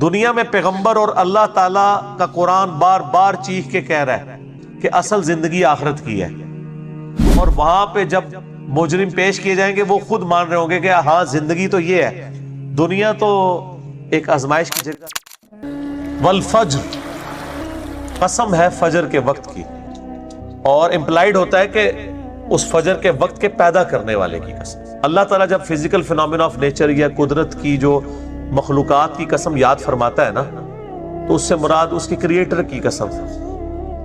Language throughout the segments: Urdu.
دنیا میں پیغمبر اور اللہ تعالیٰ کا قرآن بار بار چیخ کے کہہ رہا ہے کہ اصل زندگی آخرت کی ہے، اور وہاں پہ جب مجرم پیش کیے جائیں گے وہ خود مان رہے ہوں گے کہ ہاں زندگی تو یہ ہے، دنیا تو ایک آزمائش کی جگہ۔ والفجر، قسم ہے فجر کے وقت کی، اور امپلائیڈ ہوتا ہے کہ اس فجر کے وقت کے پیدا کرنے والے کی قسم۔ اللہ تعالیٰ جب فزیکل فینومینا آف نیچر یا قدرت کی جو مخلوقات کی قسم یاد فرماتا ہے نا، تو اس سے مراد اس کی کریٹر کی قسم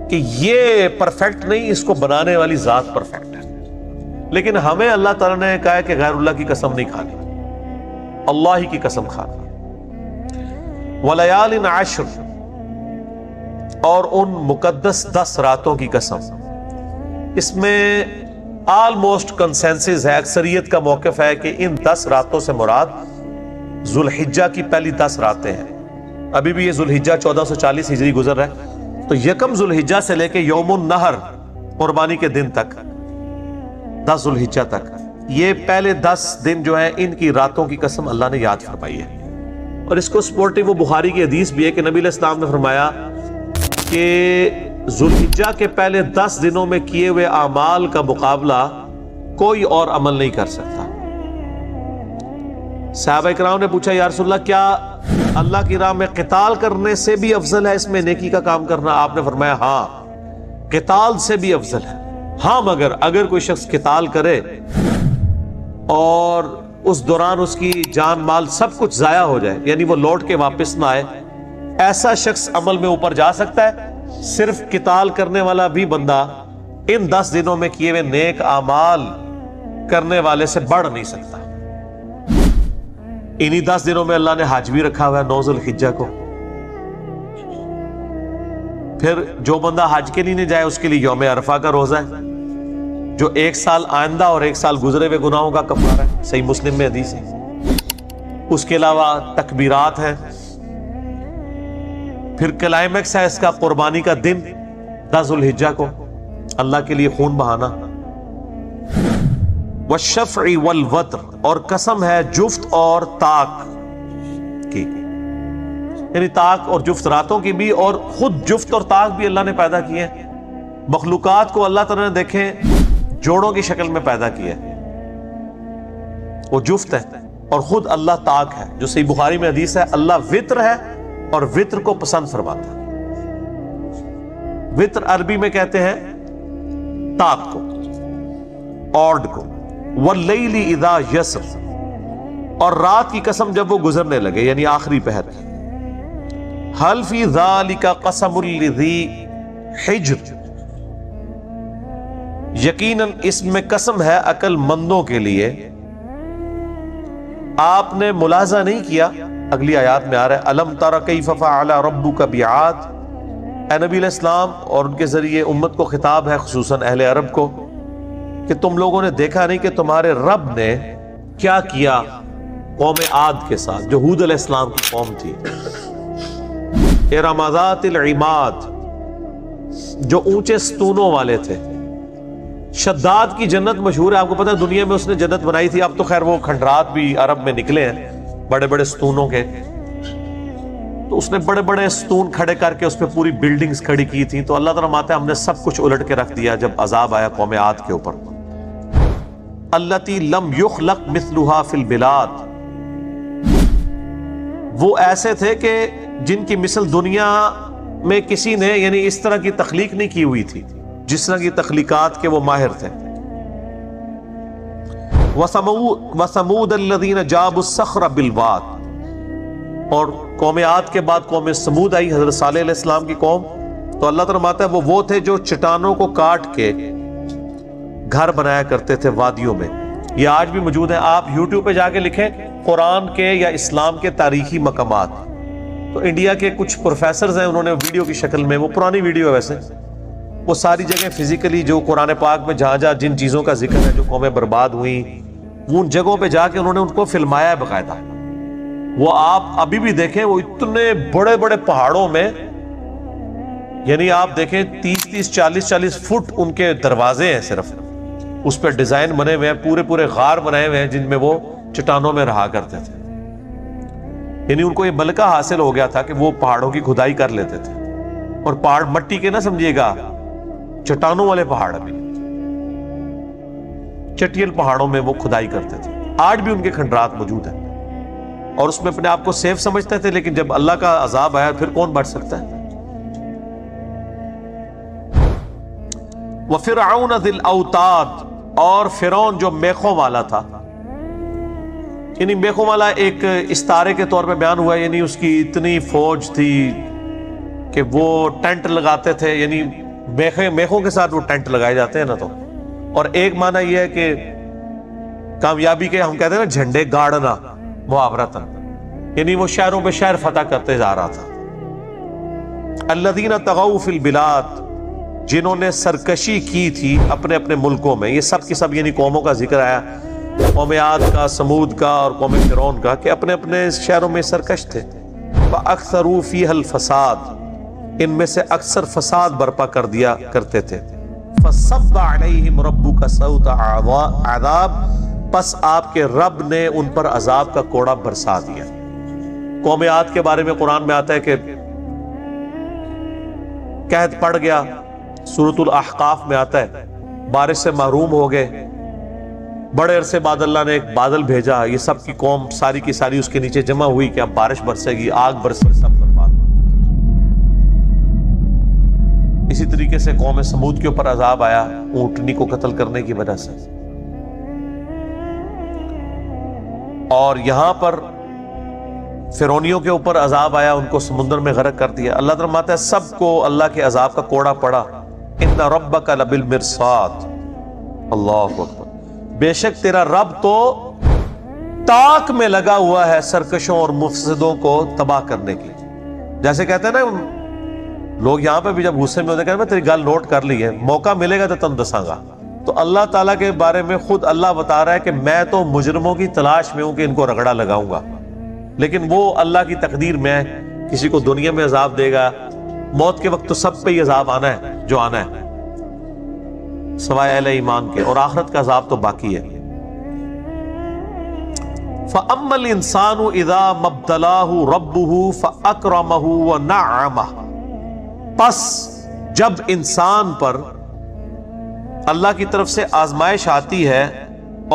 کہ یہ پرفیکٹ نہیں، اس کو بنانے والی ذات پرفیکٹ ہے۔ لیکن ہمیں اللہ تعالیٰ نے کہا ہے کہ غیر اللہ کی قسم نہیں کھانی، اللہ ہی کی قسم کھانی۔ وَلَيَالٍ عَشْرٍ، اور ان مقدس 10 راتوں کی قسم۔ اس میں آلموسٹ کنسنسس ہے، اکثریت کا موقف ہے کہ ان 10 راتوں سے مراد ذوالحجہ کی پہلی 10 راتیں ہیں۔ ابھی بھی یہ ذوالحجہ 1440 ہجری گزر رہا ہے، تو یکم ذوالحجہ سے لے کے یوم النحر قربانی کے دن تک، 10 ذوالحجہ تک، یہ پہلے 10 دن جو ہیں ان کی راتوں کی قسم اللہ نے یاد فرمائی ہے۔ اور اس کو سپورٹنگ وہ بخاری کی حدیث بھی ہے کہ نبی علیہ السلام نے فرمایا کہ ذوالحجہ کے پہلے 10 دنوں میں کیے ہوئے اعمال کا مقابلہ کوئی اور عمل نہیں کر سکتا۔ صحابہ کرام نے پوچھا یا رسول اللہ، کیا اللہ کی راہ میں قتال کرنے سے بھی افضل ہے اس میں نیکی کا کام کرنا؟ آپ نے فرمایا ہاں، قتال سے بھی افضل ہے، ہاں مگر اگر کوئی شخص قتال کرے اور اس دوران اس کی جان مال سب کچھ ضائع ہو جائے، یعنی وہ لوٹ کے واپس نہ آئے، ایسا شخص عمل میں اوپر جا سکتا ہے۔ صرف قتال کرنے والا بھی بندہ ان 10 دنوں میں کیے ہوئے نیک اعمال کرنے والے سے بڑھ نہیں سکتا۔ انہی 10 دنوں میں اللہ نے حج بھی رکھا ہوا ہے 9 ذوالحجہ کو۔ پھر جو بندہ حج کے لیے نہیں جائے اس کے لیے یوم عرفہ کا روزہ ہے، جو 1 سال آئندہ اور 1 سال گزرے ہوئے گناہوں کا کفارہ ہے، صحیح مسلم میں حدیث ہے۔ اس کے علاوہ تکبیرات ہیں۔ پھر کلائمیکس ہے اس کا قربانی کا دن 10 ذوالحجہ کو، اللہ کے لیے خون بہانا۔ والشفع والوتر، اور قسم ہے جفت اور طاق کی، یعنی طاق اور جفت راتوں کی بھی، اور خود جفت اور طاق بھی اللہ نے پیدا کیے ہیں۔ مخلوقات کو اللہ تعالیٰ نے دیکھیں جوڑوں کی شکل میں پیدا کیا ہے، وہ جفت ہے، اور خود اللہ طاق ہے، جو صحیح بخاری میں حدیث ہے اللہ وطر ہے اور وطر کو پسند فرماتا ہے۔ وطر عربی میں کہتے ہیں طاق کو، آڈ کو۔ واللیل اذا یسر، اور رات کی قسم جب وہ گزرنے لگے، یعنی آخری پہر۔ حل فی ذالک قسم لذی حجر، یقیناً اس میں قسم ہے عقل مندوں کے لیے۔ آپ نے ملاحظہ نہیں کیا، اگلی آیات میں آ رہا ہے الم تر کیف فعل ربک بعاد، اے نبی علیہ السلام، اور ان کے ذریعے امت کو خطاب ہے، خصوصاً اہل عرب کو، کہ تم لوگوں نے دیکھا نہیں کہ تمہارے رب نے کیا کیا قوم عاد کے ساتھ، جو ہود علیہ السلام کی قوم تھی۔ ارم ذات العماد، جو اونچے ستونوں والے تھے۔ شداد کی جنت مشہور ہے، آپ کو پتہ ہے دنیا میں اس نے جنت بنائی تھی، اب تو خیر وہ کھنڈرات بھی عرب میں نکلے ہیں بڑے بڑے ستونوں کے، تو اس نے بڑے بڑے ستون کھڑے کر کے اس پہ پوری بلڈنگز کھڑی کی تھی۔ تو اللہ تعالیٰ ماتے ہم نے سب کچھ الٹ کے رکھ دیا جب عذاب آیا قوم عاد کے اوپر۔ التی لم یخلق مثلها فی البلاد، وہ ایسے تھے کہ جن کی مثل دنیا میں کسی نے یعنی اس طرح کی تخلیق نہیں کی ہوئی تھی، جس طرح کی تخلیقات کے وہ ماہر تھے۔ وَثَمُودَ الَّذِينَ جَابُوا الصَّخْرَ بِالْوَادِ، اور قوم عاد کے بعد قوم سمود آئی، حضرت صالح علیہ السلام کی قوم۔ تو اللہ تعالیٰ فرماتا ہے وہ تھے جو چٹانوں کو کاٹ کے گھر بنایا کرتے تھے وادیوں میں۔ یہ آج بھی موجود ہیں، آپ یوٹیوب پہ جا کے لکھیں قرآن کے یا اسلام کے تاریخی مقامات، تو انڈیا کے کچھ پروفیسرز ہیں، انہوں نے ویڈیو کی شکل میں، وہ پرانی ویڈیو ہے ویسے، وہ ساری جگہ فزیکلی جو قرآن پاک میں جہاں جہاں جن چیزوں کا ذکر ہے جو قومیں برباد ہوئیں، وہ ان جگہوں پہ جا کے انہوں نے ان کو فلمایا ہے باقاعدہ۔ وہ آپ ابھی بھی دیکھیں، وہ اتنے بڑے بڑے پہاڑوں میں، یعنی آپ دیکھیں 30 40 فٹ ان کے دروازے ہیں، صرف اس پہ ڈیزائن بنے ہوئے ہیں، پورے غار بنائے ہوئے ہیں جن میں وہ چٹانوں میں رہا کرتے تھے۔ یعنی ان کو یہ ملکہ حاصل ہو گیا تھا کہ وہ پہاڑوں کی کھدائی کر لیتے تھے، اور پہاڑ مٹی کے نہ سمجھیے گا، چٹانوں والے پہاڑ، ابھی چٹیل پہاڑوں میں وہ کھدائی کرتے تھے، آج بھی ان کے کھنڈرات موجود ہیں، اور اس میں اپنے آپ کو سیف سمجھتے تھے، لیکن جب اللہ کا عذاب آیا پھر کون بچ سکتا ہے؟ وَفِرْعَوْنَ ذِي الْأَوْتَادِ، اور فرعون جو میخوں والا تھا، یعنی میخوں والا ایک استعارے کے طور پہ بیان ہوا، یعنی اس کی اتنی فوج تھی کہ وہ ٹینٹ لگاتے تھے، یعنی میخوں کے ساتھ وہ ٹینٹ لگائے جاتے ہیں نا، تو اور ایک معنی یہ ہے کہ کامیابی کے ہم کہتے ہیں نا جھنڈے گاڑنا محاورتاً، یعنی وہ شہروں پہ شہر فتح کرتے جا رہا تھا۔ الذین طغوا فی البلاد، جنہوں نے سرکشی کی تھی اپنے اپنے ملکوں میں، یہ سب کی سب یعنی قوموں کا ذکر آیا، قوم عاد کا، سمود کا اور قوم فرعون کا، کہ اپنے اپنے شہروں میں سرکش تھے۔ فَأَكْثَرُوا فِيهَا الْفَسَادَ، ان میں سے اکثر فساد برپا کر دیا کرتے تھے۔ فَصَبَّ عَلَيْهِمْ رَبُّكَ صَوْتَ عَذَابٍ، پس آپ کے رب نے ان پر عذاب کا کوڑا برسا دیا۔ قوم عاد کے بارے میں قرآن میں آتا ہے کہ قحط پڑ گیا، سورۃ الاحقاف میں آتا ہے بارش سے محروم ہو گئے، بڑے عرصے بعد اللہ نے ایک بادل بھیجا، یہ سب کی قوم ساری کی ساری اس کے نیچے جمع ہوئی کہ اب بارش برسے گی، آگ برسے، سب برباد۔ اسی طریقے سے قوم سمود کے اوپر عذاب آیا اونٹنی کو قتل کرنے کی وجہ سے، اور یہاں پر فرعونیوں کے اوپر عذاب آیا، ان کو سمندر میں غرق کر دیا۔ اللہ تعالیٰ فرماتا ہے سب کو اللہ کے عذاب کا کوڑا پڑا۔ ان ربک لبالمرصاد، اللہ اکبر، بے شک تیرا رب تو تاک میں لگا ہوا ہے سرکشوں اور مفسدوں کو تباہ کرنے کی۔ جیسے کہتے ہیں نا لوگ یہاں پہ بھی جب غصے میں ہوتے ہیں، کہتے ہیں میں تیری گل نوٹ کر لی ہے، موقع ملے گا تو تم دساں گا۔ تو اللہ تعالیٰ کے بارے میں خود اللہ بتا رہا ہے کہ میں تو مجرموں کی تلاش میں ہوں کہ ان کو رگڑا لگاؤں گا، لیکن وہ اللہ کی تقدیر میں ہے، کسی کو دنیا میں عذاب دے گا، موت کے وقت تو سب پہ ہی عذاب آنا ہے جو آنا ہے سوائے اہل ایمان کے، اور آخرت کا عذاب تو باقی ہے۔ فَأَمَّا الْإِنسَانُ إِذَا مَا ابْتَلَاهُ رَبُّهُ فَأَكْرَمَهُ وَنَعَّمَهُ، پس جب انسان پر اللہ کی طرف سے آزمائش آتی ہے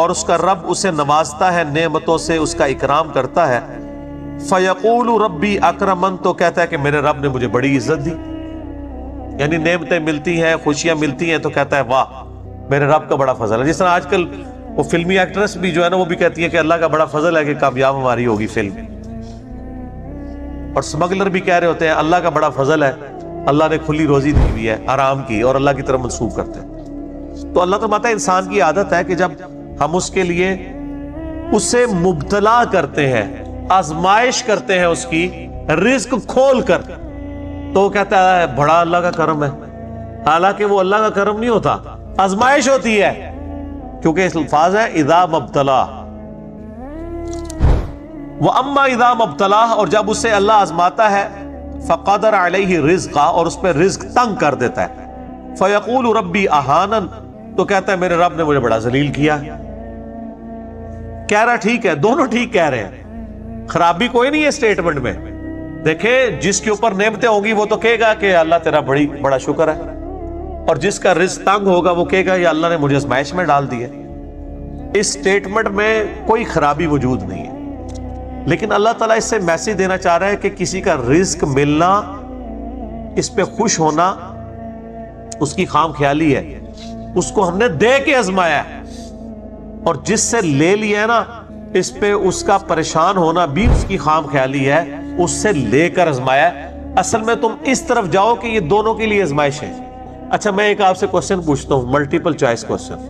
اور اس کا رب اسے نوازتا ہے، نعمتوں سے اس کا اکرام کرتا ہے، فَيَقُولُ رَبِّي أَكْرَمَنِ، تو کہتا ہے کہ میرے رب نے مجھے بڑی عزت دی، یعنی نعمتیں ملتی ہیں، خوشیاں ملتی ہیں، تو کہتا ہے واہ میرے رب کا بڑا فضل ہے۔ جس طرح آج کل وہ فلمی ایکٹریس بھی جو ہے نا وہ بھی کہتی ہے کہ اللہ کا بڑا فضل ہے کہ کامیاب ہماری ہوگی فلم، اور سمگلر بھی کہہ رہے ہوتے ہیں اللہ کا بڑا فضل ہے، اللہ نے کھلی روزی دی ہوئی ہے حرام کی، اور اللہ کی طرف منسوب کرتے ہیں۔ تو اللہ فرماتا ہے انسان کی عادت ہے کہ جب ہم اس کے لیے اسے مبتلا کرتے ہیں، آزمائش کرتے ہیں اس کی رزق کھول کر، تو وہ کہتا ہے بڑا اللہ کا کرم ہے، حالانکہ وہ اللہ کا کرم نہیں ہوتا، آزمائش ہوتی ہے، کیونکہ اس الفاظ ہے اذا مبتلا، واما اذا مبتلا، اور جب اسے اللہ آزماتا ہے، فقدر علیہ رزقا، اور اس پہ رزق تنگ کر دیتا ہے، فیقول ربی اہانن، تو کہتا ہے میرے رب نے مجھے بڑا ذلیل کیا۔ کہہ رہا ٹھیک ہے، دونوں ٹھیک کہہ رہے ہیں، خرابی کوئی نہیں ہے اسٹیٹمنٹ میں۔ دیکھیں جس کے اوپر نعمتیں ہوں گی وہ تو کہے گا کہ اللہ تیرا بڑا شکر ہے، اور جس کا رزق تنگ ہوگا وہ کہے گا یا اللہ نے مجھے آزمائش میں ڈال دی ہے۔ اس سٹیٹمنٹ میں کوئی خرابی موجود نہیں ہے، لیکن اللہ تعالیٰ اس سے میسج دینا چاہ رہا ہے کہ کسی کا رزق ملنا، اس پہ خوش ہونا اس کی خام خیالی ہے، اس کو ہم نے دے کے آزمایا ہے، اور جس سے لے لیا ہے نا اس پہ اس کا پریشان ہونا بھی اس کی خام خیالی ہے، اس سے لے کر آزمایا ہے۔ اصل میں تم اس طرف جاؤ کہ یہ دونوں کے لیے آزمائش ہے۔ اچھا میں ایک آپ سے کوسچن پوچھتا ہوں، ملٹیپل چوائس کوسچن،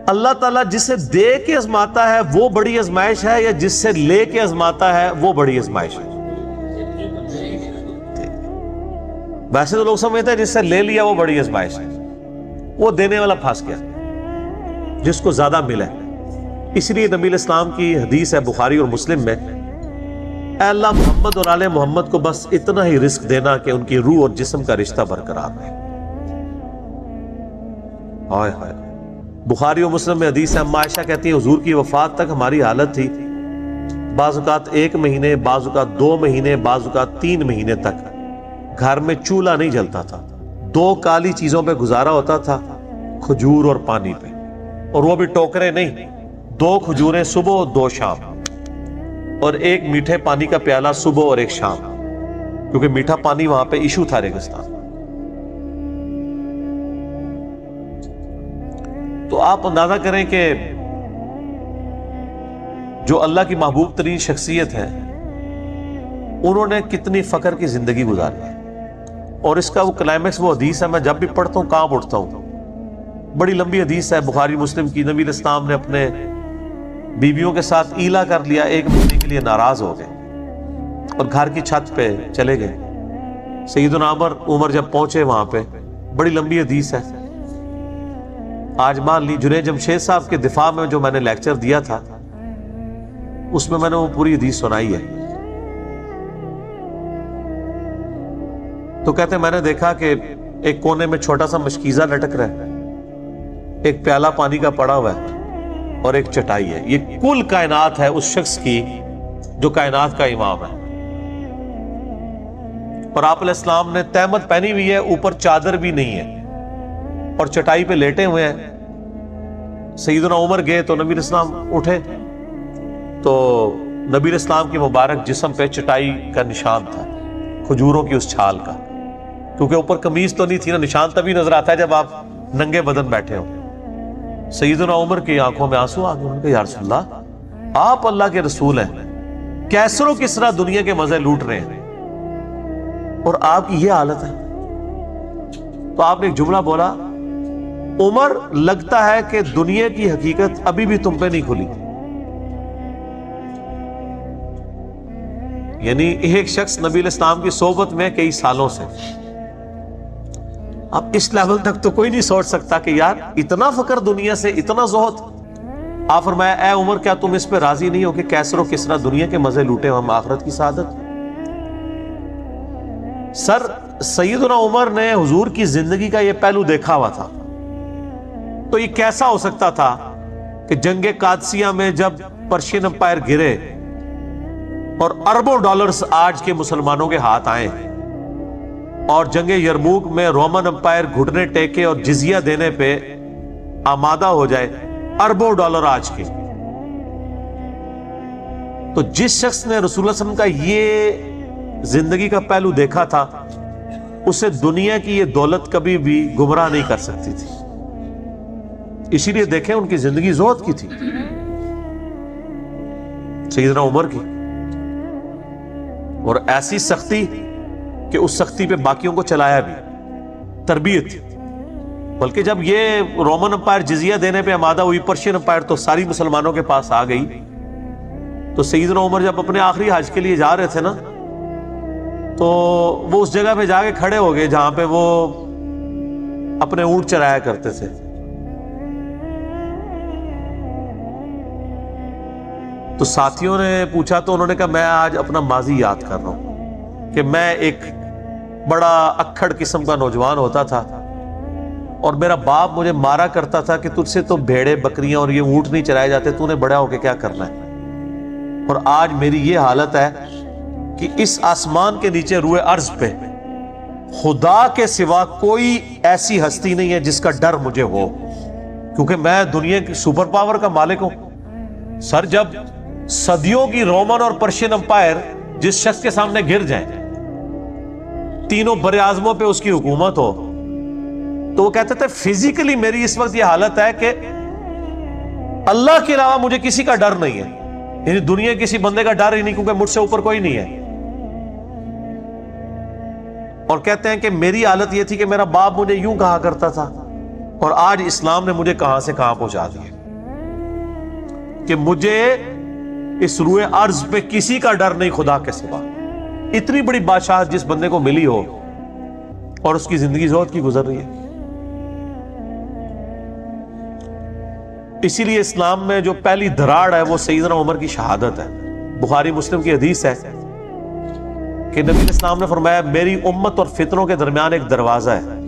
اللہ تعالیٰ جسے دے کے آزماتا ہے وہ بڑی آزمائش ہے، یا جس سے لے کے آزماتا ہے وہ بڑی آزمائش ہے؟ ویسے تو لوگ سمجھتے ہیں جس سے لے لیا وہ بڑی آزمائش ہے، وہ دینے والا پھنس گیا جس کو زیادہ ملا ہے۔ اس لیے نبی علیہ السلام کی حدیث ہے بخاری اور مسلم میں، اے اللہ محمد اور آل محمد کو بس اتنا ہی رزق دینا کہ ان کی روح اور جسم کا رشتہ برقرار رہے۔ ہائے ہائے، بخاری و مسلم میں حدیث ہے، اما عائشہ کہتی ہیں حضور کی وفات تک ہماری حالت تھی بعض اوقات 1 مہینے، بعض اوقات 2 مہینے، بعض اوقات 3 مہینے تک گھر میں چولہا نہیں جلتا تھا. 2 کالی چیزوں پہ گزارا ہوتا تھا، کھجور اور پانی پہ، اور وہ بھی ٹوکرے نہیں، 2 کھجوریں صبح 2 شام، اور 1 میٹھے پانی کا پیالہ صبح اور 1 شام، کیونکہ میٹھا پانی وہاں پہ ایشو تھا ریگستان. تو آپ اندازہ کریں کہ جو اللہ کی محبوب ترین شخصیت ہے انہوں نے کتنی فقر کی زندگی گزاری ہے. اور اس کا وہ کلائمیکس، وہ حدیث ہے، میں جب بھی پڑھتا ہوں کانپ اٹھتا ہوں. بڑی لمبی حدیث ہے بخاری مسلم کی. نبی علیہ السلام نے اپنے بیویوں کے ساتھ ایلا کر لیا، 1 مہینے کے لیے ناراض ہو گئے اور گھر کی چھت پہ چلے گئے. سیدنا عمر جب پہنچے وہاں پہ، بڑی لمبی حدیث ہے. آج مان لی جنید جمشید صاحب کے دفاع میں جو میں نے لیکچر دیا تھا اس میں نے وہ پوری حدیث سنائی ہے. تو کہتے ہیں میں نے دیکھا کہ ایک کونے میں چھوٹا سا مشکیزہ لٹک رہا ہے، ایک پیالہ پانی کا پڑا ہوا ہے اور ایک چٹائی ہے. یہ کل کائنات ہے اس شخص کی جو کائنات کا امام ہے. اور آپ علیہ السلام نے تہمت پہنی ہوئی ہے، اوپر چادر بھی نہیں ہے اور چٹائی پہ لیٹے ہوئے ہیں. سیدنا عمر گئے تو نبی علیہ السلام اٹھے تو نبی علیہ السلام کے مبارک جسم پہ چٹائی کا نشان تھا، کھجوروں کی اس چھال کا، کیونکہ اوپر قمیض تو نہیں تھی نا. نشان تبھی نظر آتا ہے جب آپ ننگے بدن بیٹھے ہو. سیدنا عمر کی آنکھوں میں آنسو آ گئے. انہوں نے کہا یا رسول اللہ، آپ اللہ کے رسول ہیں، کیسر و کسرا دنیا کے مزے لوٹ رہے ہیں اور آپ کی یہ حالت ہے. تو آپ نے ایک جملہ بولا، عمر لگتا ہے کہ دنیا کی حقیقت ابھی بھی تم پہ نہیں کھلی. یعنی ایک شخص نبی علیہ السلام کی صحبت میں کئی سالوں سے، اب اس لیول تک تو کوئی نہیں سوچ سکتا کہ یار اتنا فقر دنیا سے، اتنا زہد. آپ فرمایا اے عمر، کیا تم اس پہ راضی نہیں ہو کہ کیسر و کسرا دنیا کے مزے لوٹے ہم آخرت کی سعادت؟ سر سیدنا عمر نے حضور کی زندگی کا یہ پہلو دیکھا ہوا تھا. تو یہ کیسا ہو سکتا تھا کہ جنگ قادسیہ میں جب پرشین امپائر گرے اور اربوں ڈالرز آج کے مسلمانوں کے ہاتھ آئے، اور جنگ یرموک میں رومن امپائر گھٹنے ٹیکے اور جزیہ دینے پہ آمادہ ہو جائے، اربوں ڈالر آج کے. تو جس شخص نے رسول اللہ صلی اللہ علیہ وسلم کا یہ زندگی کا پہلو دیکھا تھا، اسے دنیا کی یہ دولت کبھی بھی گمراہ نہیں کر سکتی تھی. اسی لیے دیکھیں ان کی زندگی زہد کی تھی، سیدنا عمر کی، اور ایسی سختی کہ اس سختی پہ باقیوں کو چلایا بھی، تربیت. بلکہ جب یہ رومن امپائر جزیہ دینے پہ آمادہ ہوئی، پرشین امپائر تو ساری مسلمانوں کے پاس آ گئی، تو سیدنا عمر جب اپنے آخری حج کے لیے جا رہے تھے نا، تو وہ اس جگہ پہ جا کے کھڑے ہو گئے جہاں پہ وہ اپنے اونٹ چرایا کرتے تھے. تو ساتھیوں نے پوچھا تو انہوں نے کہا میں آج اپنا ماضی یاد کر رہا ہوں کہ میں ایک بڑا اکھڑ قسم کا نوجوان ہوتا تھا اور میرا باپ مجھے مارا کرتا تھا کہ تجھ سے تو بھیڑے بکریاں اور یہ اونٹ نہیں چرائے جاتے، تو نے بڑا ہو کے کیا کرنا ہے. اور آج میری یہ حالت ہے کہ اس آسمان کے نیچے روئے ارض پہ خدا کے سوا کوئی ایسی ہستی نہیں ہے جس کا ڈر مجھے ہو، کیونکہ میں دنیا کی سپر پاور کا مالک ہوں. سر جب صدیوں کی رومن اور پرشین امپائر جس شخص کے سامنے گر جائیں، تینوں بر اعظموں پہ اس کی حکومت ہو، تو وہ کہتے تھے فزیکلی میری اس وقت یہ حالت ہے کہ اللہ کے علاوہ مجھے کسی کا ڈر نہیں ہے. یعنی دنیا کسی بندے کا ڈر ہی نہیں، کیونکہ مجھ سے اوپر کوئی نہیں ہے. اور کہتے ہیں کہ میری حالت یہ تھی کہ میرا باپ مجھے یوں کہا کرتا تھا، اور آج اسلام نے مجھے کہاں سے کہاں پہنچا دیا کہ مجھے اس روئے ارض پہ کسی کا ڈر نہیں خدا کے سوا. اتنی بڑی بادشاہت جس بندے کو ملی ہو اور اس کی زندگی زہد کی گزر رہی ہے. اسی لیے اسلام میں جو پہلی دراڑ ہے وہ سیدنا عمر کی شہادت ہے. بخاری مسلم کی حدیث ہے کہ نبی علیہ السلام نے فرمایا میری امت اور فتنوں کے درمیان ایک دروازہ ہے،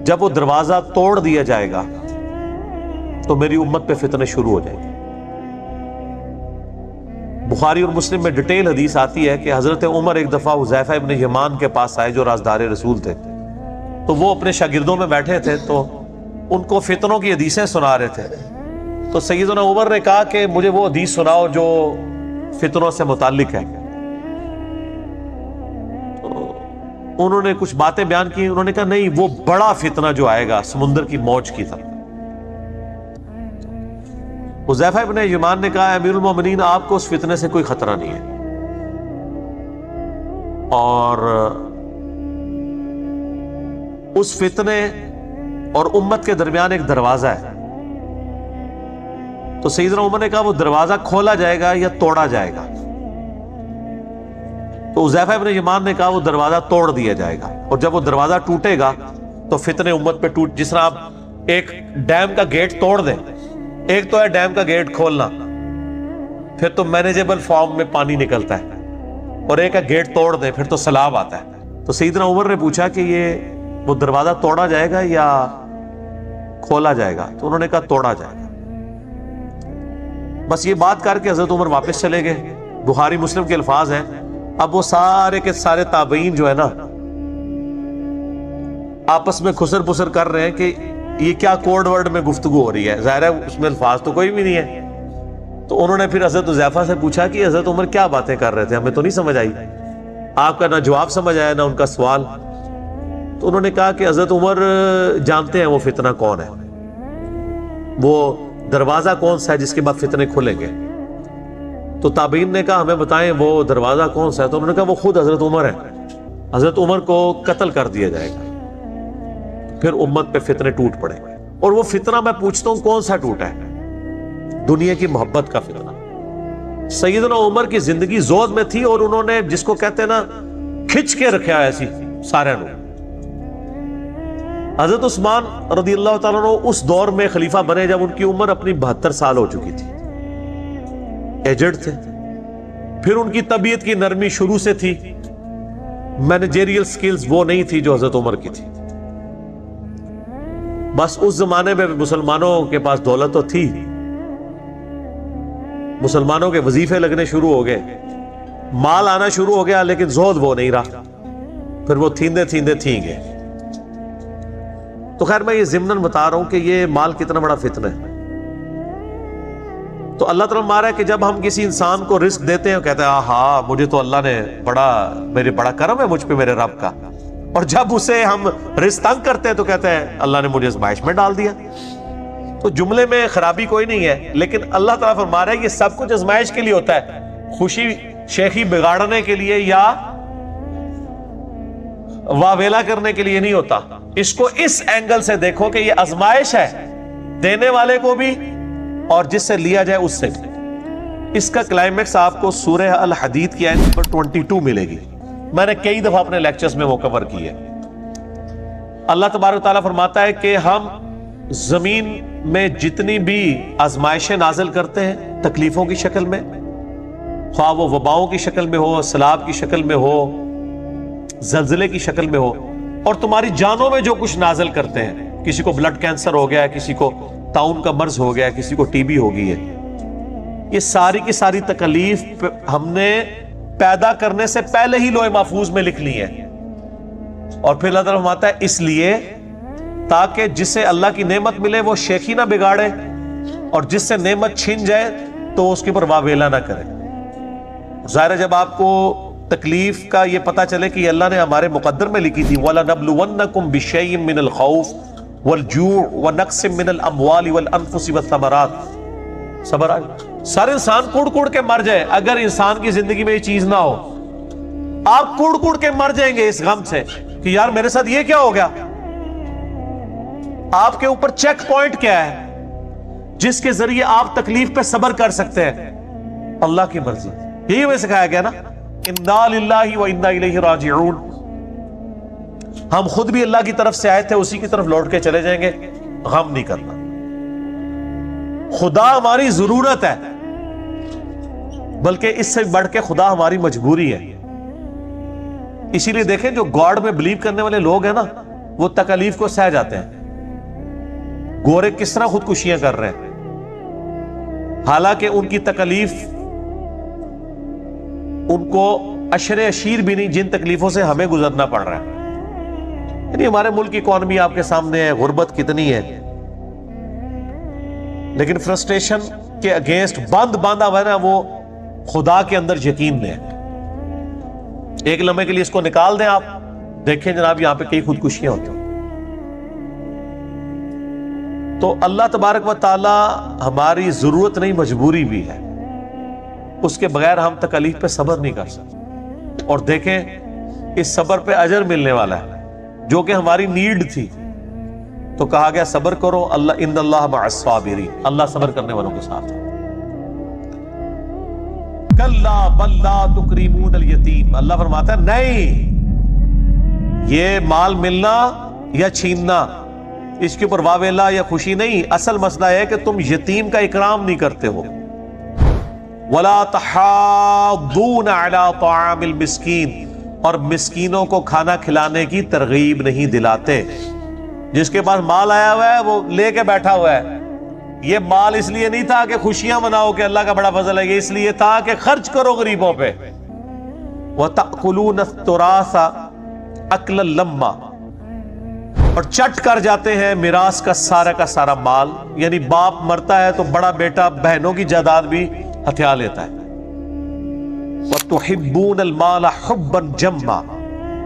جب وہ دروازہ توڑ دیا جائے گا تو میری امت پہ فتنے شروع ہو جائیں گے۔ بخاری اور مسلم میں ڈیٹیل حدیث آتی ہے کہ حضرت عمر ایک دفعہ حذیفہ ابن یمان کے پاس آئے جو رازدار رسول تھے، تو وہ اپنے شاگردوں میں بیٹھے تھے تو ان کو فتنوں کی حدیثیں سنا رہے تھے۔ تو سیدنا عمر نے کہا کہ مجھے وہ حدیث سناؤ جو فتنوں سے متعلق ہے۔ تو انہوں نے کچھ باتیں بیان کی، انہوں نے کہا نہیں، وہ بڑا فتنہ جو آئے گا سمندر کی موج کی طرح۔ حذیفہ ابن یمان نے کہا امیر المومنین آپ کو اس فتنے سے کوئی خطرہ نہیں ہے، اور اس فتنے اور امت کے درمیان ایک دروازہ ہے۔ تو سیدنا عمر نے کہا وہ دروازہ کھولا جائے گا یا توڑا جائے گا؟ تو حذیفہ ابن یمان نے کہا وہ دروازہ توڑ دیا جائے گا، اور جب وہ دروازہ ٹوٹے گا تو فتنے امت پہ ٹوٹ، جس طرح آپ ایک ڈیم کا گیٹ توڑ دیں، ایک تو ہے ڈیم کا گیٹ کھولنا، پھر تو مینیجیبل فارم میں پانی نکلتا ہے، اور ایک ہے گیٹ توڑ دیں پھر تو سیلاب آتا ہے۔ تو سیدنا عمر نے پوچھا کہ یہ وہ دروازہ توڑا جائے گا یا کھولا جائے گا؟ تو انہوں نے کہا توڑا جائے گا۔ بس یہ بات کر کے حضرت عمر واپس چلے گئے۔ بخاری مسلم کے الفاظ ہیں، اب وہ سارے کے سارے تابعین جو ہے نا آپس میں خسر پسر کر رہے ہیں کہ یہ کیا کوڈ ورڈ میں گفتگو ہو رہی ہے، ظاہر ہے اس میں الفاظ تو کوئی بھی نہیں ہے۔ تو انہوں نے پھر حضرت حذیفہ سے پوچھا کہ حضرت عمر کیا باتیں کر رہے تھے، ہمیں تو نہیں سمجھ آئی، آپ کا نہ جواب سمجھ آیا نہ ان کا سوال۔ تو انہوں نے کہا کہ حضرت عمر جانتے ہیں وہ فتنہ کون ہے، وہ دروازہ کون سا ہے جس کے بعد فتنے کھلیں گے۔ تو تابعین نے کہا ہمیں بتائیں وہ دروازہ کون سا ہے؟ تو انہوں نے کہا وہ خود حضرت عمر ہے، حضرت عمر کو قتل کر دیا جائے گا، پھر امت پہ فتنے ٹوٹ پڑے۔ اور وہ فتنہ میں پوچھتا ہوں کون سا ٹوٹا ہے؟ دنیا کی محبت کا فتنہ۔ سیدنا عمر کی زندگی زود میں تھی، اور انہوں نے جس کو کہتے ہیں نا کھچ کے رکھا ایسی سارے لوگ۔ حضرت عثمان رضی اللہ تعالیٰ عنہ اس دور میں خلیفہ بنے جب ان کی عمر اپنی 72 سال ہو چکی تھی، ایجڈ تھے۔ پھر ان کی طبیعت کی نرمی شروع سے تھی، مینیجریل سکلز وہ نہیں تھی جو حضرت عمر کی تھی۔ بس اس زمانے میں مسلمانوں کے پاس دولت تو تھی، مسلمانوں کے وظیفے لگنے شروع ہو گئے، مال آنا شروع ہو گیا، لیکن زہد وہ نہیں رہا، پھر وہ تھیندے تھیندے تھیں گے۔ تو خیر میں یہ ضمناً بتا رہا ہوں کہ یہ مال کتنا بڑا فتنہ ہے۔ تو اللہ تعالیٰ مارا ہے کہ جب ہم کسی انسان کو رزق دیتے ہیں کہتے ہیں ہاں مجھے تو اللہ نے بڑا کرم ہے مجھ پہ میرے رب کا، اور جب اسے ہم رزق تنگ کرتے ہیں تو کہتے ہیں اللہ نے مجھے آزمائش میں ڈال دیا۔ تو جملے میں خرابی کوئی نہیں ہے، لیکن اللہ تعالیٰ فرما رہا ہے یہ سب کچھ آزمائش کے لیے ہوتا ہے، خوشی شیخی بگاڑنے کے لیے یا واویلا کرنے کے لیے نہیں ہوتا۔ اس کو اس اینگل سے دیکھو کہ یہ آزمائش ہے، دینے والے کو بھی اور جس سے لیا جائے اس سے بھی۔ اس کا کلائمیکس آپ کو سورہ الحدید کی آیت نمبر 22 ملے گی، میں نے کئی دفعہ اپنے لیکچرز میں وہ کور کی ہے۔ اللہ تبارک و تعالیٰ فرماتا ہے کہ ہم زمین میں جتنی بھی آزمائشیں نازل کرتے ہیں تکلیفوں کی شکل میں، خواہ وہ وباؤں کی شکل میں ہو، سیلاب کی شکل میں ہو، زلزلے کی شکل میں ہو، اور تمہاری جانوں میں جو کچھ نازل کرتے ہیں، کسی کو بلڈ کینسر ہو گیا ہے، کسی کو طاعون کا مرض ہو گیا ہے، کسی کو ٹی بی ہو گئی ہے، یہ ساری کی ساری تکلیف ہم نے پیدا کرنے سے پہلے ہی لوح محفوظ میں لکھ لی ہے۔ اور پھر اللہ تعالیٰ فرماتا ہے اس لیے تاکہ جسے اللہ کی نعمت ملے وہ شیخی نہ بگاڑے، اور جس سے نعمت چھن جائے تو اس کے اوپر واویلا نہ کرے۔ ظاہر ہے جب آپ کو تکلیف کا یہ پتہ چلے کہ اللہ نے ہمارے مقدر میں لکھی تھی وَلَنَبْلُوَنَّكُمْ بِشَيْءٍ مِّنَ الْخَوْفِ وَالْجُوعِ وَنَقْصٍ مِّنَ الْأَمْوَالِ وَالْأَنفُسِ وَالثَّمَرَاتِ۔ صبر سارے انسان کڑ کڑ کے مر جائے، اگر انسان کی زندگی میں یہ چیز نہ ہو، آپ کڑ کڑ کے مر جائیں گے اس غم سے کہ یار میرے ساتھ یہ کیا ہو گیا۔ آپ کے اوپر چیک پوائنٹ کیا ہے جس کے ذریعے آپ تکلیف پہ صبر کر سکتے ہیں؟ اللہ کی مرضی۔ یہی ہمیں سکھایا گیا نا، اِنَّا لِلَّهِ وَإِنَّا إِلَيْهِ رَاجِعُونَ۔ ہم خود بھی اللہ کی طرف سے آئے تھے، اسی کی طرف لوٹ کے چلے جائیں گے، غم نہیں کرنا۔ خدا ہماری ضرورت ہے، بلکہ اس سے بڑھ کے خدا ہماری مجبوری ہے۔ اسی لیے دیکھیں جو گاڈ میں بلیو کرنے والے لوگ ہیں نا، وہ تکلیف کو سہ جاتے ہیں، گورے کس طرح خودکشیاں کر رہے ہیں، حالانکہ ان کی تکلیف ان کو اشر اشیر بھی نہیں جن تکلیفوں سے ہمیں گزرنا پڑ رہا ہے۔ یعنی ہمارے ملک کی اکانومی آپ کے سامنے ہے، غربت کتنی ہے، لیکن فرسٹریشن کے اگینسٹ باندھا ہوا ہے نا، وہ خدا کے اندر یقین ہے۔ ایک لمحے کے لیے اس کو نکال دیں، آپ دیکھیں جناب یہاں پہ کئی خودکشیاں ہوتی ہیں۔ تو اللہ تبارک و تعالی ہماری ضرورت نہیں، مجبوری بھی ہے، اس کے بغیر ہم تکلیف پہ صبر نہیں کر سکتے۔ اور دیکھیں اس صبر پہ اجر ملنے والا ہے، جو کہ ہماری نیڈ تھی، تو کہا گیا صبر کرو، اللہ ان اللہ مع الصابرین، اللہ صبر کرنے والوں کے ساتھ ہے۔ کلا بل لا تکریمون الیتیم، اللہ فرماتا ہے نہیں، یہ مال ملنا یا چھیننا اس کے اوپر واویلا یا خوشی نہیں، اصل مسئلہ ہے کہ تم یتیم کا اکرام نہیں کرتے ہو۔ وَلَا تَحَاضُّونَ عَلَىٰ طَعَامِ الْمِسْكِينِ، اور مسکینوں کو کھانا کھلانے کی ترغیب نہیں دلاتے۔ جس کے پاس مال آیا ہوا ہے وہ لے کے بیٹھا ہوا ہے، یہ مال اس لیے نہیں تھا کہ خوشیاں مناؤ کہ اللہ کا بڑا فضل ہے، یہ اس لیے تھا کہ خرچ کرو غریبوں پہ۔ وَتَأْكُلُونَ التُّرَاثَ أَكْلًا لَمًّا، اور چٹ کر جاتے ہیں میراث کا سارا مال، یعنی باپ مرتا ہے تو بڑا بیٹا بہنوں کی جائیداد بھی ہتھیا لیتا ہے۔ وَتُحِبُّونَ الْمَالَ حُبًّا جَمًّا،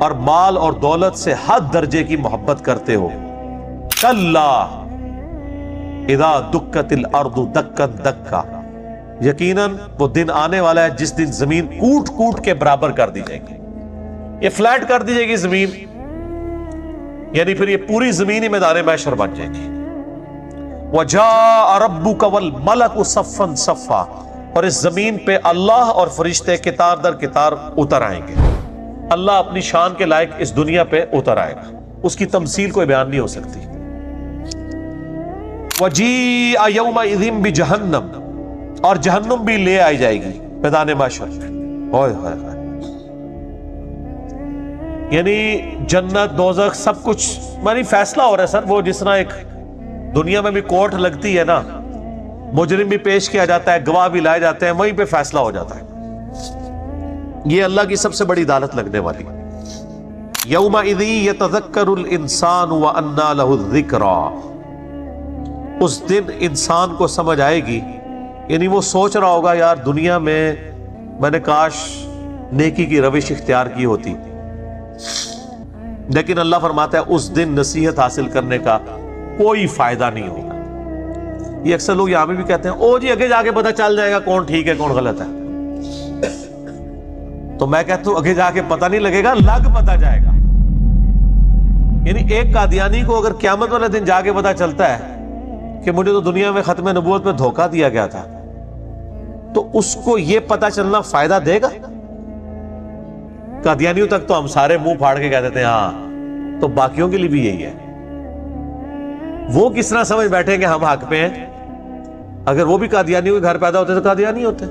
اور مال اور دولت سے حد درجے کی محبت کرتے ہو۔ کَلَّا اِذَا دُکَّتِ الْأَرْضُ دَکًّا دَکًّا، یقیناً وہ دن آنے والا ہے جس دن زمین کوٹ کوٹ کے برابر کر دی جائے گی، یہ فلیٹ کر دی جائے گی زمین، یعنی پھر یہ پوری زمین ہی میدان محشر بن جائے گی۔ وَجَاءَ رَبُّكَ وَالْمَلَكُ صَفًّا صَفًّا، اور اس زمین پہ اللہ اور فرشتے قطار در قطار اتر آئیں گے۔ اللہ اپنی شان کے لائق اس دنیا پہ اتر آئے گا، اس کی تمثیل کوئی بیان نہیں ہو سکتی۔ وَجِيءَ يَوْمَئِذٍ بِجَهَنَّمَ، اور جہنم بھی لے آئی جائے گی میدان محشر پہ۔ یعنی جنت دوزخ سب کچھ یعنی فیصلہ ہو رہا ہے سر، وہ جس طرح ایک دنیا میں بھی کورٹ لگتی ہے نا، مجرم بھی پیش کیا جاتا ہے، گواہ بھی لائے جاتے ہیں، وہیں پہ فیصلہ ہو جاتا ہے۔ یہ اللہ کی سب سے بڑی عدالت لگنے والی۔ یومئذ یتذکر الانسان وانى له الذکریٰ، اس دن انسان کو سمجھ آئے گی، یعنی وہ سوچ رہا ہوگا یار دنیا میں نے کاش نیکی کی روش اختیار کی ہوتی، لیکن اللہ فرماتا ہے اس دن نصیحت حاصل کرنے کا کوئی فائدہ نہیں ہوگا۔ یہ اکثر لوگ یہاں بھی کہتے ہیں او جی آگے جا کے پتہ چل جائے گا کون ٹھیک ہے کون غلط ہے، تو میں کہتا ہوں آگے جا کے پتہ نہیں لگے گا، لگ پتہ جائے گا۔ یعنی ایک قادیانی کو اگر قیامت والے دن جا کے پتہ چلتا ہے کہ مجھے تو دنیا میں ختم نبوت پہ دھوکہ دیا گیا تھا، تو اس کو یہ پتہ چلنا فائدہ دے گا؟ قادیانیوں تک تو ہم سارے منہ پھاڑ کے کہہ دیتے ہیں ہاں، تو باقیوں کے لیے بھی یہی ہے۔ وہ کس طرح سمجھ بیٹھے کہ ہم حق پہ ہیں؟ اگر وہ بھی قادیانیوں کے گھر پیدا ہوتے تو قادیانی ہوتے۔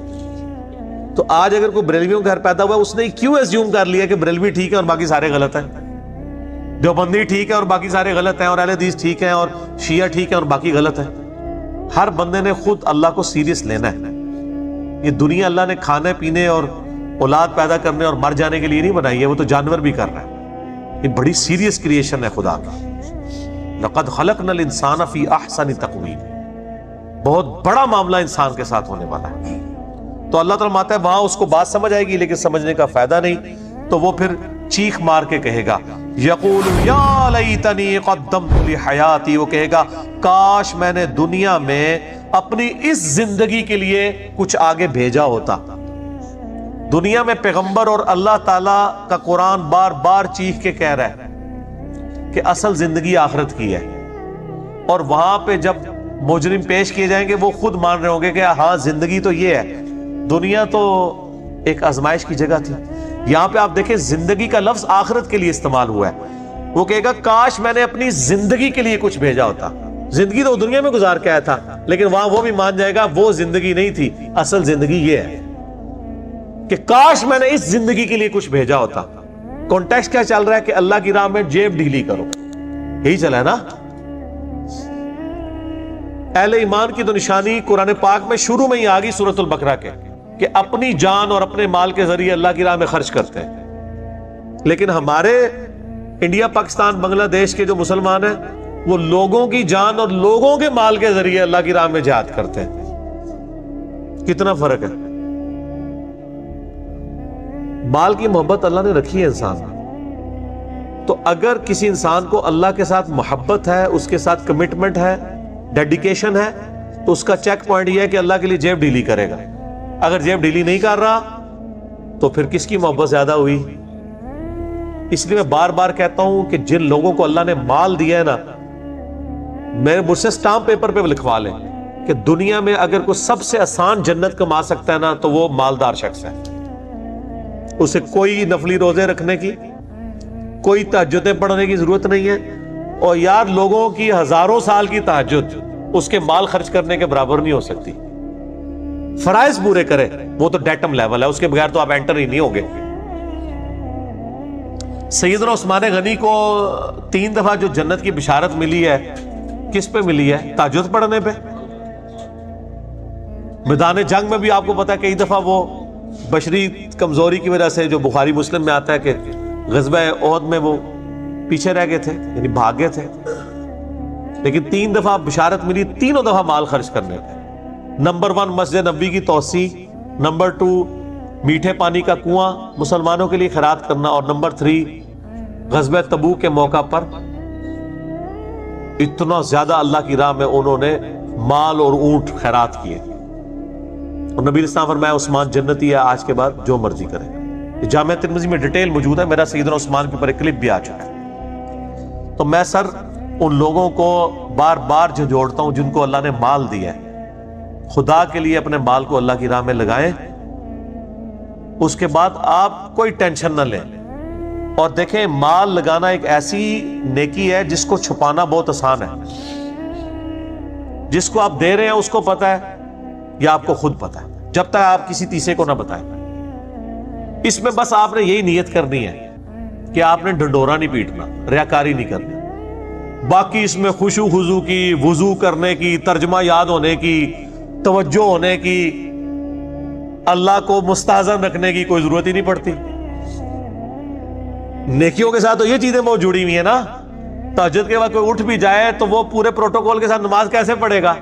تو آج اگر کوئی بریلویوں کے گھر پیدا ہوا، اس نے کیوں ایزیوم کر لیا کہ بریلوی ٹھیک ہے اور باقی سارے غلط ہیں، دیوبندی ٹھیک ہے اور باقی سارے غلط ہیں، اور اہل حدیث ٹھیک ہیں اور شیعہ ٹھیک ہے اور باقی غلط ہیں؟ ہر بندے نے خود اللہ کو سیریس لینا ہے۔ یہ دنیا اللہ نے کھانے پینے اور اولاد پیدا کرنے اور مر جانے کے لیے نہیں بنائی ہے، وہ تو جانور بھی کر رہا ہے۔ یہ بڑی سیریس کریشن ہے خدا کی۔ لقد خلقنا الانسان فی احسن تقویم، بہت بڑا معاملہ انسان کے ساتھ ہونے والا ہے۔ تو اللہ تعالیٰ ماتا ہے وہاں اس کو بات سمجھ آئے گی، لیکن سمجھنے کا فائدہ نہیں، تو وہ پھر چیخ مار کے کہے گا یقول یا لیتنی قدمت لحیاتی، وہ کہے گا کاش میں نے دنیا میں اپنی اس زندگی کے لیے کچھ آگے بھیجا ہوتا۔ دنیا میں پیغمبر اور اللہ تعالیٰ کا قرآن بار بار چیخ کے کہہ رہا ہے کہ اصل زندگی آخرت کی ہے، اور وہاں پہ جب مجرم پیش کیے جائیں گے وہ خود مان رہے ہوں گے کہ ہاں زندگی تو یہ ہے، دنیا تو ایک آزمائش کی جگہ تھی۔ یہاں پہ آپ دیکھیں زندگی کا لفظ آخرت کے لیے استعمال ہوا ہے۔ وہ کہے گا کاش میں نے اپنی زندگی کے لیے کچھ بھیجا ہوتا، زندگی تو دنیا میں گزار کے آیا تھا، لیکن وہاں وہ بھی مان جائے گا وہ زندگی نہیں تھی، اصل زندگی یہ ہے کہ کاش میں نے اس زندگی کے لیے کچھ بھیجا ہوتا۔ کانٹیکسٹ کیا چل رہا ہے کہ اللہ کی راہ میں جیب ڈھیلی کرو، یہی چلا ہے نا۔ اہل ایمان کی تو نشانی قرآن پاک میں شروع میں ہی آ گئی سورۃ البقرہ کے کہ اپنی جان اور اپنے مال کے ذریعے اللہ کی راہ میں خرچ کرتے ہیں. لیکن ہمارے انڈیا، پاکستان، بنگلہ دیش کے جو مسلمان ہیں وہ لوگوں کی جان اور لوگوں کے مال کے ذریعے اللہ کی راہ میں جہاد کرتے ہیں. کتنا فرق ہے. مال کی محبت اللہ نے رکھی ہے انسان میں. تو اگر کسی انسان کو اللہ کے ساتھ محبت ہے، اس کے ساتھ کمٹمنٹ ہے، ڈیڈیکیشن ہے، تو اس کا چیک پوائنٹ یہ ہے کہ اللہ کے لیے جیب ڈھیلی کرے گا. اگر جیب ڈھیلی نہیں کر رہا تو پھر کس کی محبت زیادہ ہوئی؟ اس لیے میں بار بار کہتا ہوں کہ جن لوگوں کو اللہ نے مال دیا ہے نا، میں مجھ سے اسٹامپ پیپر پہ لکھوا لیں کہ دنیا میں اگر کوئی سب سے آسان جنت کما سکتا ہے نا تو وہ مالدار شخص ہے. اسے کوئی نفلی روزے رکھنے کی، کوئی تہجدیں پڑھنے کی ضرورت نہیں ہے. اور یار لوگوں کی ہزاروں سال کی تہجد اس کے مال خرچ کرنے کے برابر نہیں ہو سکتی. فرائض پورے کرے، وہ تو ڈیٹم لیول ہے، اس کے بغیر تو آپ انٹر ہی نہیں ہوگے. سیدنا عثمان غنی کو 3 دفعہ جو جنت کی بشارت ملی ہے، کس پہ ملی ہے؟ تہجد پڑھنے پہ. میدان جنگ میں بھی آپ کو پتا ہے کئی دفعہ وہ بشری کمزوری کی وجہ سے، جو بخاری مسلم میں آتا ہے کہ غزوہ احد میں وہ پیچھے رہ گئے تھے، یعنی بھاگ گئے تھے، لیکن 3 دفعہ بشارت ملی، تینوں دفعہ مال خرچ کرنے پہ. نمبر 1 مسجد نبوی کی توسیع، نمبر 2 میٹھے پانی کا کنواں مسلمانوں کے لیے خیرات کرنا، اور نمبر 3 غزوہ تبوک کے موقع پر اتنا زیادہ اللہ کی راہ میں انہوں نے مال اور اونٹ خیرات کیے. اور نبی اسلام فرمایا عثمان جنتی ہے، آج کے بعد جو مرضی کرے. جامعہ ترمذی میں ڈیٹیل موجود ہے، میرا سیدنا عثمان کے اوپر ایک کلپ بھی آ چکا ہے. تو میں سر ان لوگوں کو بار بار جھنجھوڑتا ہوں جن کو اللہ نے مال دیا ہے، خدا کے لیے اپنے مال کو اللہ کی راہ میں لگائیں. اس کے بعد آپ کوئی ٹینشن نہ لیں. اور دیکھیں مال لگانا ایک ایسی نیکی ہے جس کو چھپانا بہت آسان ہے. جس کو آپ دے رہے ہیں اس کو پتا ہے یا آپ کو خود پتا ہے، جب تک آپ کسی تیسرے کو نہ بتائیں. اس میں بس آپ نے یہی نیت کرنی ہے کہ آپ نے ڈنڈورا نہیں پیٹنا، ریاکاری نہیں کرنی. باقی اس میں خشوع خضوع کی، وضو کرنے کی، ترجمہ یاد ہونے کی، توجہ ہونے کی، اللہ کو مستحضر رکھنے کی کوئی ضرورت ہی نہیں پڑتی. نیکیوں کے ساتھ تو یہ چیزیں بہت جڑی ہوئی ہیں نا. تہجد کے بعد کوئی اٹھ بھی جائے تو وہ پورے پروٹوکول کے ساتھ نماز کیسے پڑھے گا؟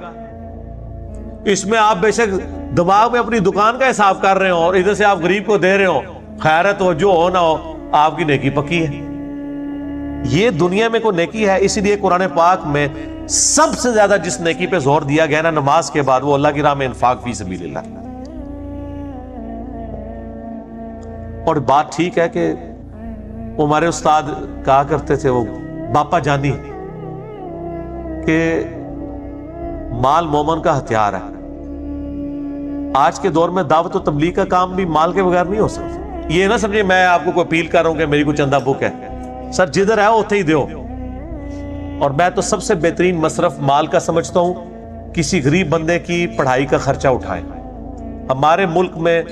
اس میں آپ بے شک دماغ میں اپنی دکان کا حساب کر رہے ہو اور ادھر سے آپ غریب کو دے رہے ہو، خیر ہے توجہ ہو نہ ہو آپ کی نیکی پکی ہے. یہ دنیا میں کوئی نیکی ہے. اسی لیے قرآن پاک میں سب سے زیادہ جس نیکی پہ زور دیا گیا نا نماز کے بعد، وہ اللہ کی راہ میں انفاق فی سبیل اللہ. اور بات ٹھیک ہے کہ ہمارے استاد کہا کرتے تھے، وہ باپا جانی، کہ مال مومن کا ہتھیار ہے. آج کے دور میں دعوت و تبلیغ کا کام بھی مال کے بغیر نہیں ہو سکتا. یہ نہ سمجھے میں آپ کو کوئی اپیل کر رہا ہوں کہ میری کوئی چندہ بک ہے. سر جدھر ہے اتھے ہی دیو. اور میں تو سب سے بہترین مصرف مال کا سمجھتا ہوں کسی غریب بندے کی پڑھائی کا خرچہ اٹھائیں. ہمارے ملک میں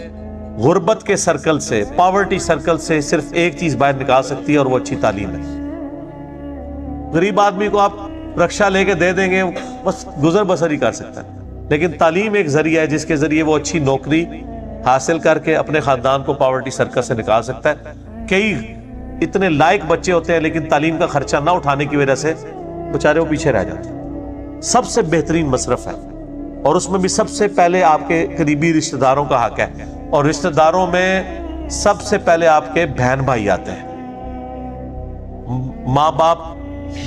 غربت کے سرکل سے، پاورٹی سرکل سے صرف ایک چیز باہر نکال سکتی ہے اور وہ اچھی تعلیم ہے. غریب آدمی کو آپ رکشہ لے کے دے دیں گے، بس گزر بسر ہی کر سکتا ہے. لیکن تعلیم ایک ذریعہ ہے جس کے ذریعے وہ اچھی نوکری حاصل کر کے اپنے خاندان کو پاورٹی سرکل سے نکال سکتا ہے. کئی اتنے لائق بچے ہوتے ہیں لیکن تعلیم کا خرچہ نہ اٹھانے کی وجہ سے بیچارے وہ پیچھے رہ جاتے ہیں. سب سے بہترین مصرف ہے، اور اس میں بھی سب سے پہلے آپ کے قریبی رشتہ داروں کا حق ہے. اور رشتہ داروں میں سب سے پہلے آپ کے بہن بھائی آتے ہیں. ماں باپ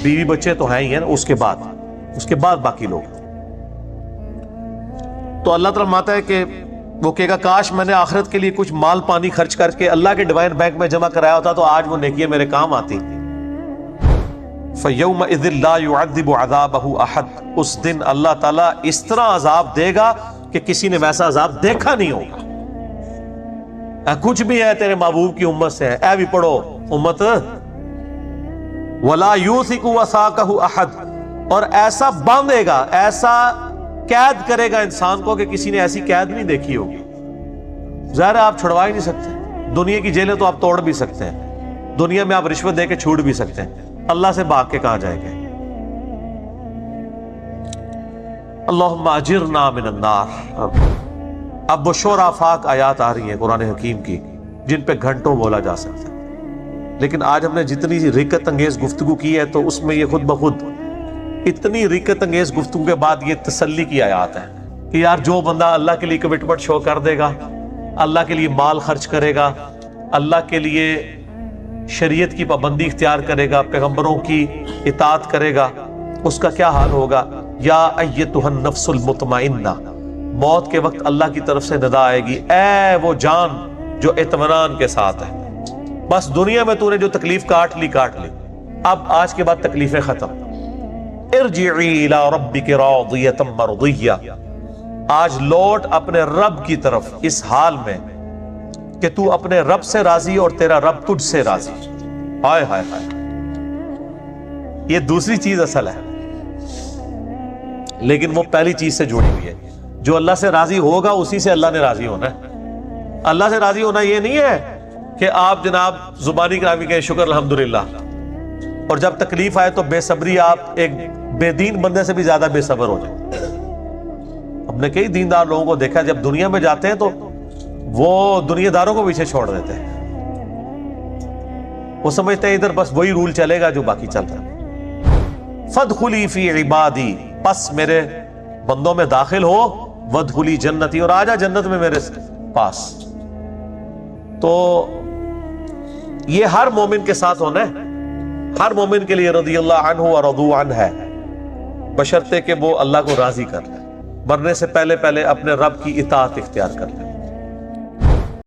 بیوی بچے تو ہیں ہی ہیں، اس کے بعد باقی لوگ. تو اللہ تعالیٰ فرماتا ہے کہ وہ کہے گا کاش میں نے آخرت کے لیے کچھ مال پانی خرچ کر کے اللہ کے ڈیوائن بینک میں جمع کرایا ہوتا تو آج وہ نیکیاں میرے کام آتی. فَيَوْمَئِذٍ لَا يُعَذِّبُ عَذَابَهُ أَحَدٌ، اس دن اللہ تعالیٰ اس طرح عذاب دے گا کہ کسی نے ویسا عذاب دیکھا نہیں ہوگا. کچھ بھی ہے تیرے محبوب کی امت سے ہے، اے بھی پڑھو امت. وَلَا يُوثِقُ وَثَاقَهُ أَحَدٌ، اور ایسا باندھے گا، ایسا قید کرے گا انسان کو کہ کسی نے ایسی قید نہیں دیکھی ہوگی. ظاہر ہے آپ چھڑوا ہی نہیں سکتے. دنیا کی جیلیں تو آپ توڑ بھی سکتے ہیں، دنیا میں آپ رشوت دے کے چھوٹ بھی سکتے ہیں، اللہ سے بھاگ کے کہاں جائیں گے؟ اللہم اجرنا من النار۔ اب وہ شور آفاق آیات آ رہی ہیں قرآن حکیم کی جن پہ گھنٹوں بولا جا سکتا ہے، لیکن آج ہم نے جتنی رکت انگیز گفتگو کی ہے تو اس میں یہ خود بخود اتنی رکت انگیز گفتگو کے بعد یہ تسلی کی آیات ہے کہ یار جو بندہ اللہ کے لیے کمٹمنٹ شو کر دے گا، اللہ کے لیے مال خرچ کرے گا، اللہ کے لیے شریعت کی پابندی اختیار کرے گا، پیغمبروں کی اطاعت کرے گا، اس کا کیا حال ہوگا؟ یا ایتھا النفس المطمئنہ، موت کے وقت اللہ کی طرف سے ندا آئے گی، اے وہ جان جو اطمینان کے ساتھ ہے، بس دنیا میں تو نے جو تکلیف کاٹ لی، اب آج کے بعد تکلیفیں ختم، ارجعی الی ربک راضیۃ مرضیہ، آج لوٹ اپنے رب کی طرف اس حال میں کہ تو اپنے رب سے راضی اور تیرا رب تجھ سے راضی۔ ہائے ہائے ہائے، یہ دوسری چیز اصل ہے، لیکن وہ پہلی چیز سے جڑی ہوئی ہے۔ جو اللہ سے راضی ہوگا اسی سے اللہ نے راضی ہونا ہے۔ اللہ سے راضی ہونا یہ نہیں ہے کہ آپ جناب زبانی کرامی کہیں شکر الحمدللہ، اور جب تکلیف آئے تو بے صبری آپ ایک بے دین بندے سے بھی زیادہ بے صبر ہو جائے۔ ہم نے کئی دیندار لوگوں کو دیکھا جب دنیا میں جاتے ہیں تو وہ دنیا داروں کو پیچھے چھوڑ دیتے ہیں، وہ سمجھتے ہیں ادھر بس وہی رول چلے گا جو باقی چل رہا ہے۔ فادخلی فی عبادی، پس میرے بندوں میں داخل ہو، وادخلی جنتی، اور آجا جنت میں میرے پاس۔ تو یہ ہر مومن کے ساتھ ہونا ہے، ہر مومن کے لیے رضی اللہ عنہ و رضوا عنہ ہے، بشرطے کہ وہ اللہ کو راضی کر لے، مرنے سے پہلے اپنے رب کی اطاعت اختیار کر لے۔